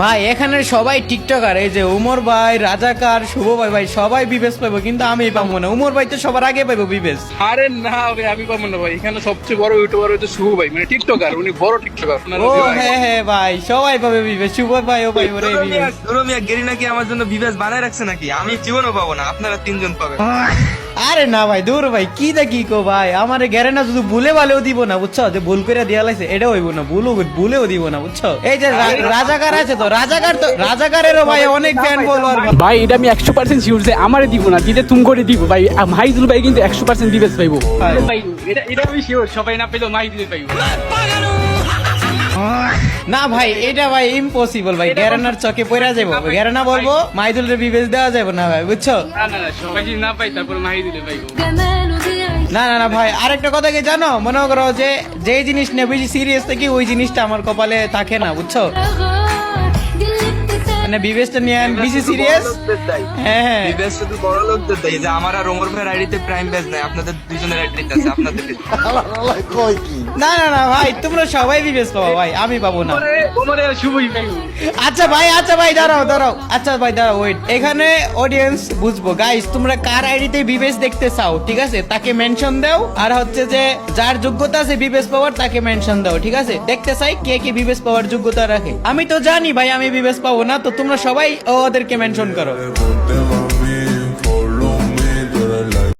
ভাই এখানে সবাই টিকটকার, এই যে উমর ভাই, রাজাকার, শুভ ভাই, ভাই সবাই বিবেশ পাইবো, কিন্তু আমি পাবো না। উমর ভাই তো সবার আগে পাইবো বিবেশ। আরে না ভাই, আমি পাবো না ভাই। এখানে সবচেয়ে বড় ইউটিউবার হচ্ছে শুভ ভাই, মানে টিকটকার, উনি বড় টিকটকার। ও হ্যাঁ হ্যাঁ ভাই, সবাই পাবে বিবেশ। শুভ ভাই ও ভাই ওরে বিবেশ। রোমিয়া গেরি নাকি আমার জন্য বিবেশ বানায় রাখছে নাকি? আমি জীবনও পাবো না, আপনারা তিনজন পাবেন। আরে না ভাই, দূর ভাই, কি দা কি কো ভাই, আমারে গেরে না শুধু ভুলে ভালেও দিব না, বুঝছো? যে ভুল করে দিয়া লাগছে এটা হইব না, ভুলেও দিব না, বুঝছো? এই যে রাজাকার আছে তো, রাজাকারেরও ভাই অনেক ফ্যান ফলোয়ার। ভাই এটা আমি 100% শিওর যে আমারে দিব না, দিতে তুমি করে দিব ভাই। মাহিদুল ভাই কিন্তু 100% দিবেস পাইবো। এটা আমি শিওর, সবাই না পেলেও মাহিদুল পাইবো। না ভাই, এটা ভাই ইম্পসিবল ভাই, গ্যারানার চকে পড়া যাবো, গ্যারানা বলবো মাইদুলের বিবেশ দেওয়া যাবে না ভাই, বুঝছো? না না না, সবাই যদি না পাই তারপর মাহিদুলে পাইবো। না না না ভাই, আরেকটা কথা কি জানো, মনে করো যে যে জিনিস নিয়ে বেশি সিরিয়াস থাকি ওই জিনিসটা আমার কপালে থাকে না, বুঝছো? মানে বিবেশটা নিয়ে বেশি সিরিয়াস। হ্যাঁ হ্যাঁ, বিবেশ শুধু বড় লোকদের দেয়, যে আমার আর ওমর ভাইয়ের আইডিতে প্রাইম বেজ নাই, আপনাদের দুজনের আইডিতে আছে, আপনাদের না না না ভাই, তোমরা সবাই বিবেশ পাবো ভাই, আমি পাবো না। ওমরে শুভই পাইবো। আচ্ছা ভাই দাঁড়াও, আচ্ছা ভাই দাঁড়াও, ওয়েট। এখানে অডিয়েন্স বুঝবো, গাইস তোমরা কার আইডিতে বিবেশ দেখতে চাও, ঠিক আছে? তাকে মেনশন দাও, আর হচ্ছে যে যার যোগ্যতা আছে বিবেশ পাওয়ার তাকে মেনশন দাও, ঠিক আছে? দেখতে চাই কে কে বিবেশ পাওয়ার যোগ্যতা রাখে। আমি তো জানি ভাই আমি বিবেশ পাবো না, তো তোমরা সবাই ওদেরকে মেনশন করো।